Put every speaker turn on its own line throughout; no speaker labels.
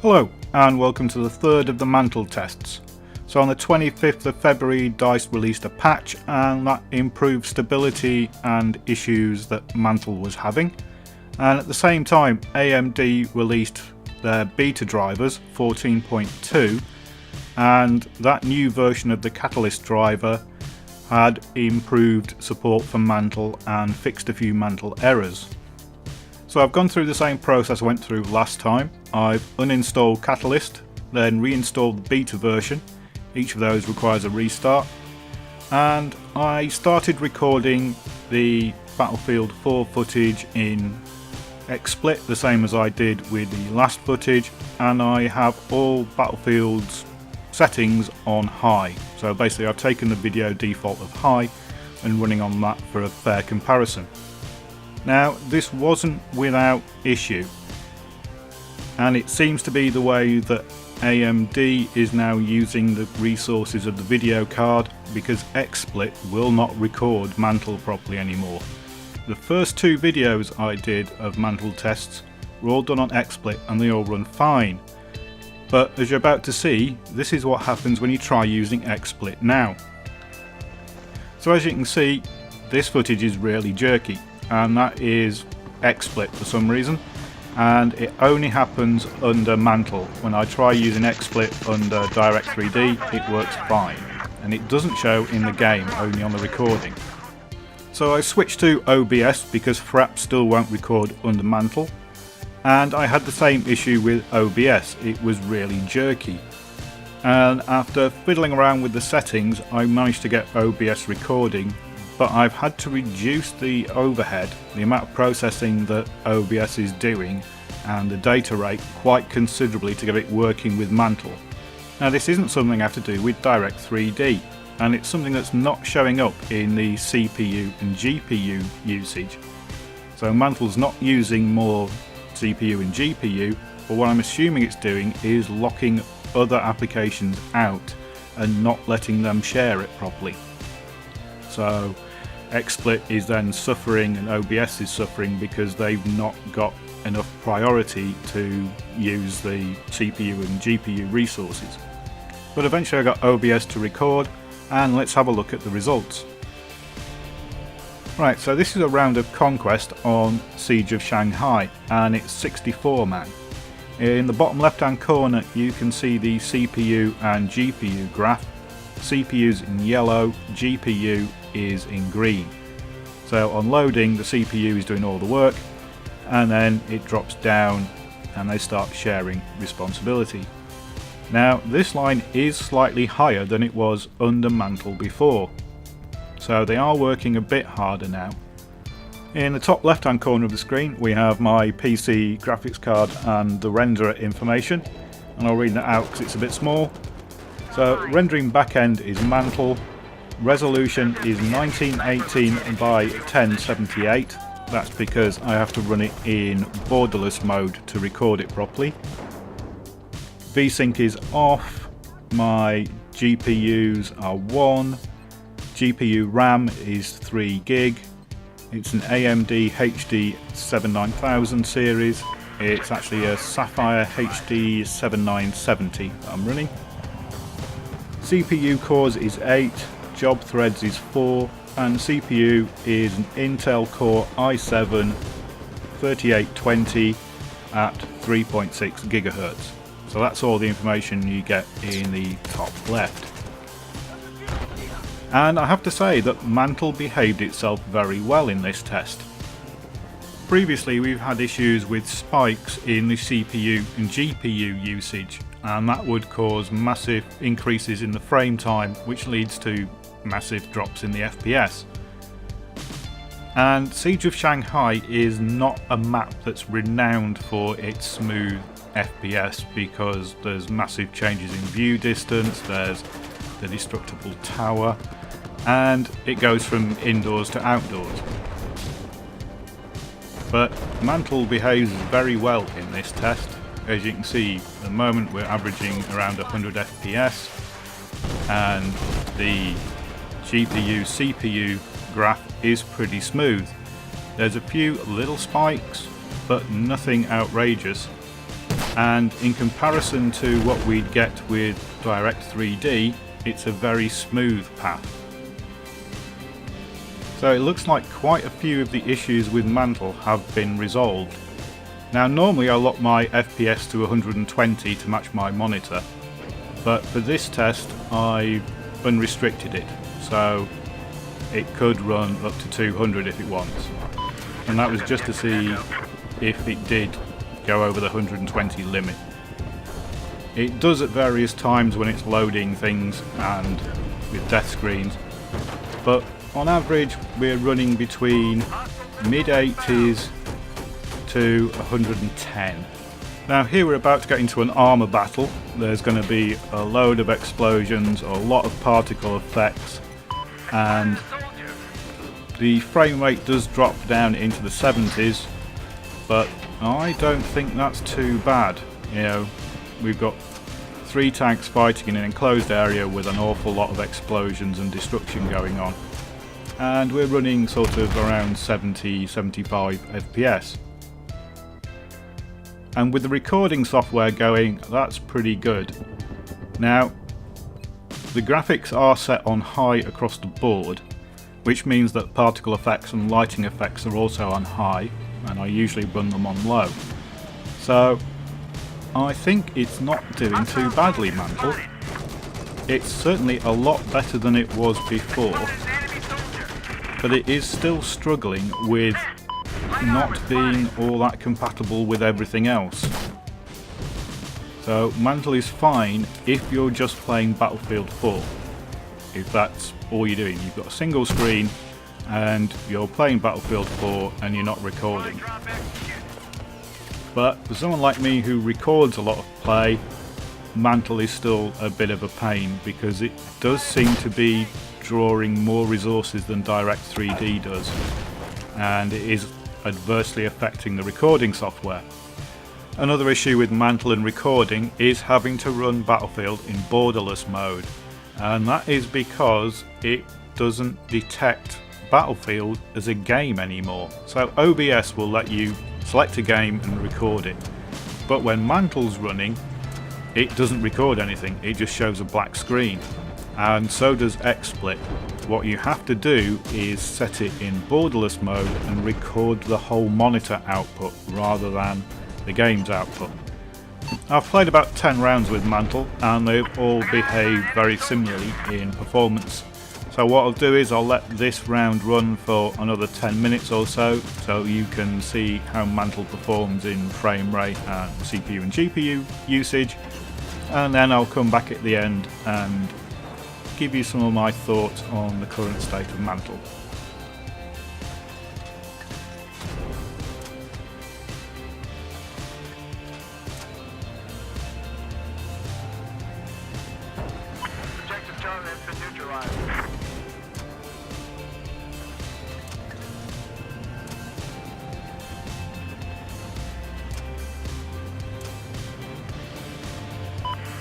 Hello and welcome to the third of the Mantle tests. So on the 25th of February DICE released a patch and that improved stability and issues that Mantle was having, and at the same time AMD released their beta drivers 14.2, and that new version of the Catalyst driver had improved support for Mantle and fixed a few Mantle errors. So I've gone through the same process I went through last time. I've uninstalled Catalyst, then reinstalled the beta version. Each of those requires a restart. And I started recording the Battlefield 4 footage in XSplit, the same as I did with the last footage. And I have all Battlefield's settings on high. So basically I've taken the video default of high and running on that for a fair comparison. Now, this wasn't without issue, and it seems to be the way that AMD is now using the resources of the video card, because XSplit will not record Mantle properly anymore. The first two videos I did of Mantle tests were all done on XSplit and they all run fine. But as you're about to see, this is what happens when you try using XSplit now. So as you can see, this footage is really jerky. And that is XSplit for some reason, and it only happens under Mantle. When I try using XSplit under Direct 3D, it works fine, and it doesn't show in the game, only on the recording. So I switched to OBS because Fraps still won't record under Mantle, and I had the same issue with OBS. It was really jerky, and after fiddling around with the settings I managed to get OBS recording. But I've had to reduce the overhead, the amount of processing that OBS is doing, and the data rate quite considerably to get it working with Mantle. Now this isn't something I have to do with Direct 3D, and it's something that's not showing up in the CPU and GPU usage. So Mantle's not using more CPU and GPU, but what I'm assuming it's doing is locking other applications out and not letting them share it properly. So XSplit is then suffering and OBS is suffering because they've not got enough priority to use the CPU and GPU resources. But eventually I got OBS to record, and let's have a look at the results. Right, so this is a round of Conquest on Siege of Shanghai, and it's 64 man. In the bottom left hand corner you can see the CPU and GPU graph. CPU's in yellow, GPU is in green. So on loading the CPU is doing all the work, and then it drops down and they start sharing responsibility. Now this line is slightly higher than it was under Mantle before, so they are working a bit harder now. In the top left hand corner of the screen we have my PC graphics card and the renderer information, and I'll read that out because it's a bit small. So rendering backend is Mantle, resolution is 1918 by 1078, that's because I have to run it in borderless mode to record it properly. VSync is off, my GPUs are 1, GPU RAM is 3 gig, it's an AMD HD 79000 series, it's actually a Sapphire HD 7970 that I'm running. CPU cores is 8, job threads is 4, and CPU is an Intel Core i7 3820 at 3.6 GHz. So that's all the information you get in the top left. And I have to say that Mantle behaved itself very well in this test. Previously we've had issues with spikes in the CPU and GPU usage, and that would cause massive increases in the frame time, which leads to massive drops in the FPS. And Siege of Shanghai is not a map that's renowned for its smooth FPS, because there's massive changes in view distance, there's the destructible tower, and it goes from indoors to outdoors. But Mantle behaves very well in this test. As you can see, at the moment we're averaging around 100 FPS, and the GPU CPU graph is pretty smooth. There's a few little spikes, but nothing outrageous. and in comparison to what we'd get with Direct 3D, it's a very smooth path. So it looks like quite a few of the issues with Mantle have been resolved. Now normally I lock my FPS to 120 to match my monitor, but for this test I unrestricted it, so it could run up to 200 if it wants. And that was just to see if it did go over the 120 limit. It does at various times when it's loading things and with death screens, but on average we're running between mid 80s to 110. Now here we're about to get into an armour battle. There's going to be a load of explosions, a lot of particle effects, and the frame rate does drop down into the 70s, but I don't think that's too bad. You know, we've got 3 tanks fighting in an enclosed area with an awful lot of explosions and destruction going on, and we're running sort of around 70-75 FPS. And with the recording software going, that's pretty good. Now, the graphics are set on high across the board, which means that particle effects and lighting effects are also on high, and I usually run them on low. So I think it's not doing too badly, Mantle. It's certainly a lot better than it was before, but it is still struggling with not being all that compatible with everything else. So Mantle is fine if you're just playing Battlefield 4. If that's all you're doing, you've got a single screen and you're playing Battlefield 4 and you're not recording. But for someone like me who records a lot of play, Mantle is still a bit of a pain because it does seem to be drawing more resources than Direct 3D does, and it is adversely affecting the recording software. Another issue with Mantle and recording is having to run Battlefield in borderless mode, and that is because it doesn't detect Battlefield as a game anymore. So OBS will let you select a game and record it, but when Mantle's running it doesn't record anything, it just shows a black screen, and so does XSplit. What you have to do is set it in borderless mode and record the whole monitor output rather than the game's output. I've played about 10 rounds with Mantle and they've all behaved very similarly in performance. So what I'll do is I'll let this round run for another 10 minutes or so you can see how Mantle performs in frame rate and CPU and GPU usage, and then I'll come back at the end and give you some of my thoughts on the current state of Mantle.
Objective Charlie has been neutralized.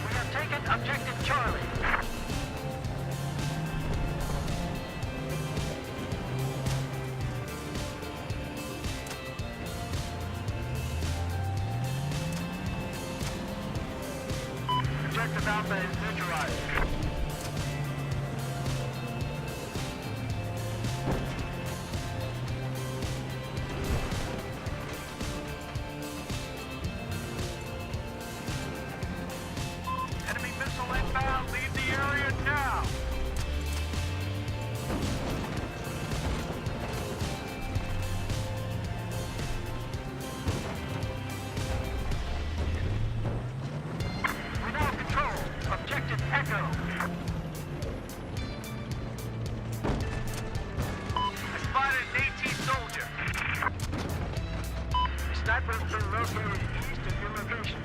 We have taken Objective Charlie. Objective Alpha is neutralized. Enemy missile inbound. Leave the area now. We now control Objective Echo. I spotted an AT soldier. The sniper has been located east of your location.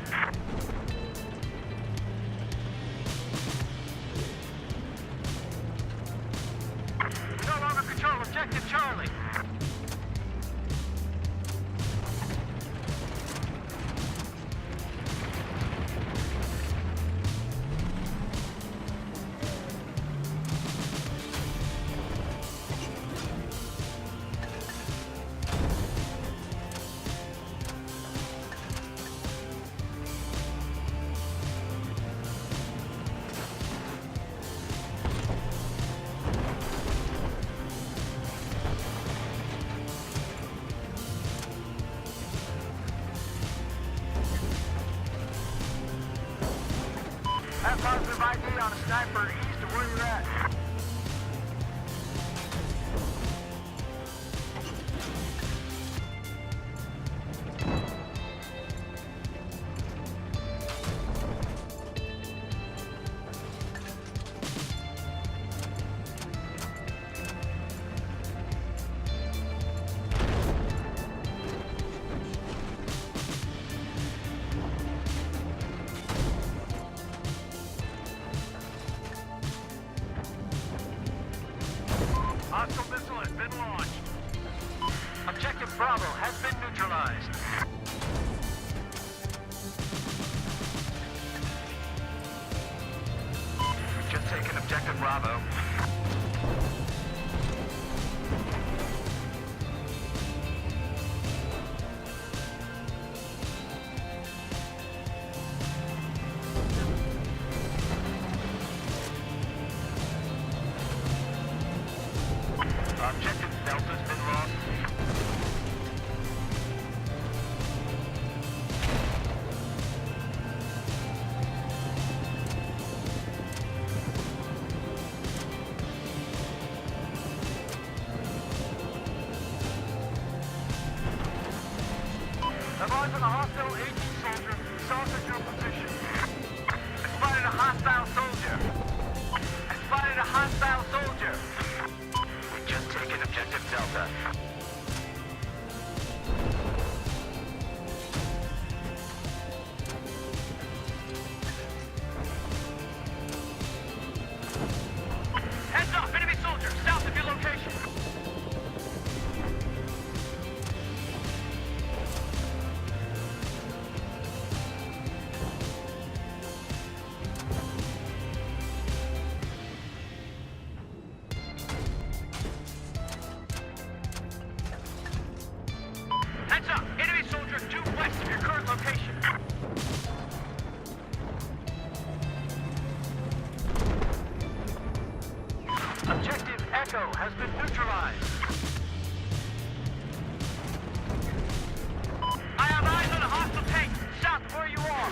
We no longer control Objective Charlie. Have positive ID on a sniper east of where you're at. Hostile missile has been launched. Objective Bravo has been neutralized. We've just taken Objective Bravo. Objective Delta's been lost. Advise on a hostile AG soldier south of your position. I spotted a hostile soldier. I spotted a hostile soldier. We've just taken Objective Delta. Heads up, enemy soldier, south of your location. Heads up, enemy soldier due west of your current location. Objective Echo has been neutralized. I have eyes on a hostile tank south of where you are.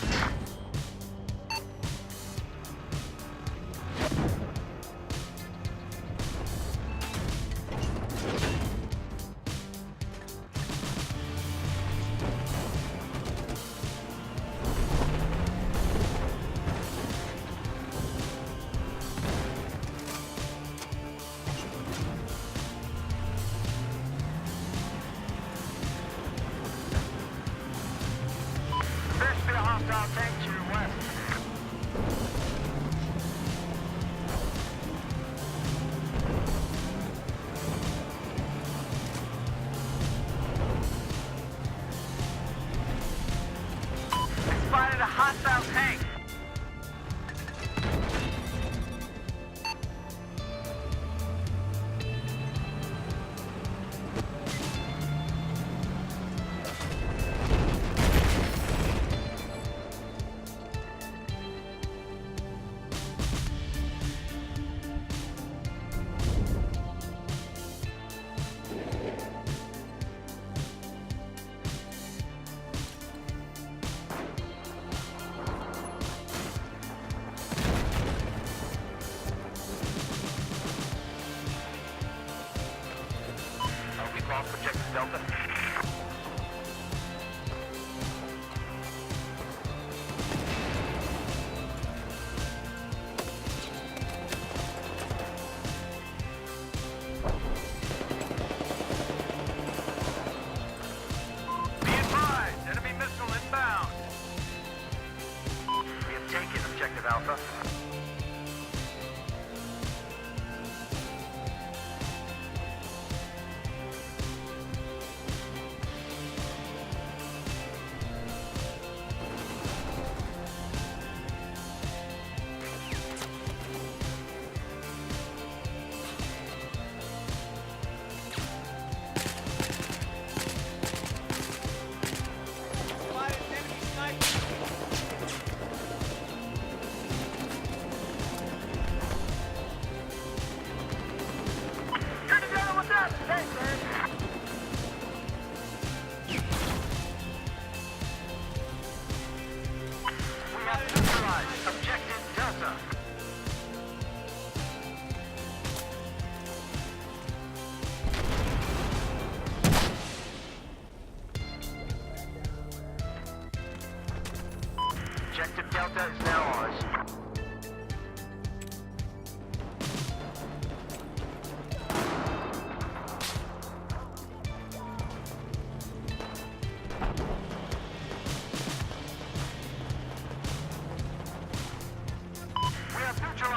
There should be a hostile tank to your west. I spotted a hostile tank. We've lost Objective Delta. Be advised, enemy missile inbound. We have taken Objective Alpha.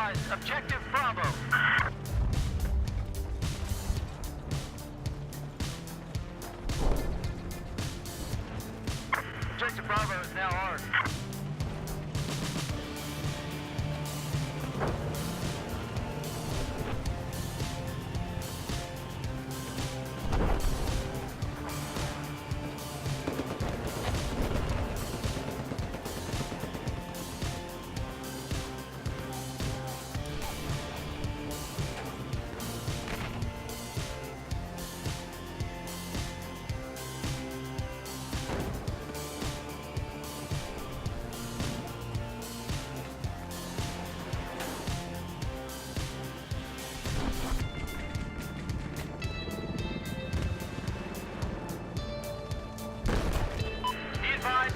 advise, objective Bravo. Objective Bravo is now ours.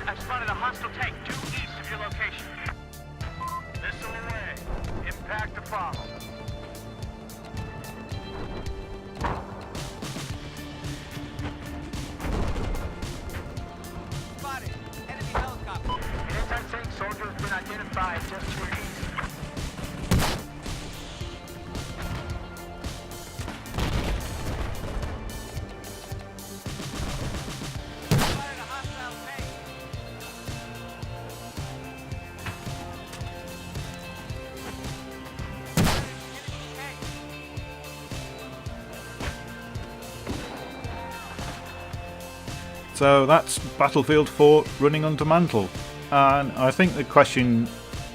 I've spotted a hostile tank due east of your location. Missile away. Impact to follow. Spotted. Enemy helicopter. An anti-tank soldier has been identified just to your east.
So that's Battlefield 4 running under Mantle, and I think the question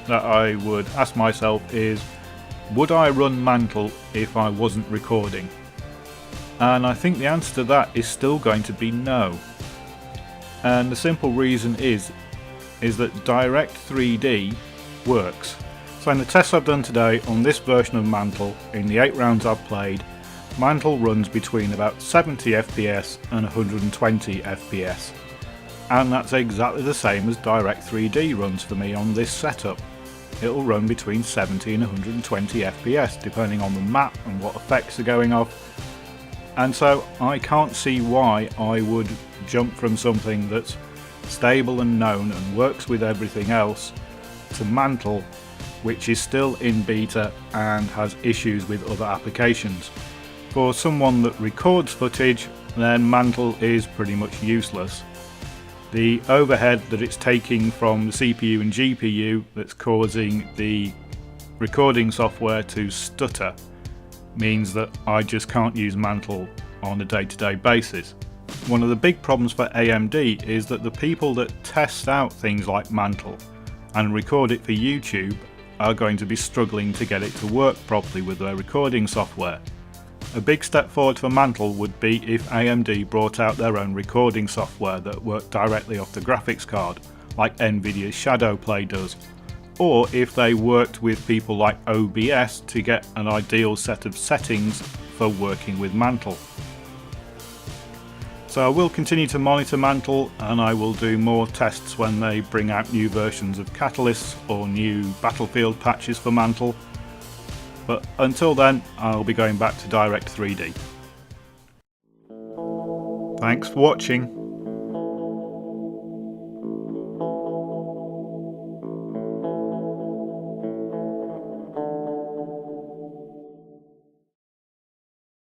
that I would ask myself is, would I run Mantle if I wasn't recording? And I think the answer to that is still going to be no. And the simple reason is that Direct 3D works. So in the tests I've done today on this version of Mantle, in the 8 rounds I've played, Mantle runs between about 70 FPS and 120 FPS, and that's exactly the same as Direct 3D runs for me on this setup. It'll run between 70 and 120 FPS depending on the map and what effects are going off, and so I can't see why I would jump from something that's stable and known and works with everything else to Mantle, which is still in beta and has issues with other applications. For someone that records footage, then Mantle is pretty much useless. The overhead that it's taking from the CPU and GPU that's causing the recording software to stutter means that I just can't use Mantle on a day-to-day basis. One of the big problems for AMD is that the people that test out things like Mantle and record it for YouTube are going to be struggling to get it to work properly with their recording software. A big step forward for Mantle would be if AMD brought out their own recording software that worked directly off the graphics card, like Nvidia's Shadowplay does, or if they worked with people like OBS to get an ideal set of settings for working with Mantle. So I will continue to monitor Mantle, and I will do more tests when they bring out new versions of catalysts or new Battlefield patches for Mantle. But until then, I'll be going back to Direct 3D. Thanks for watching.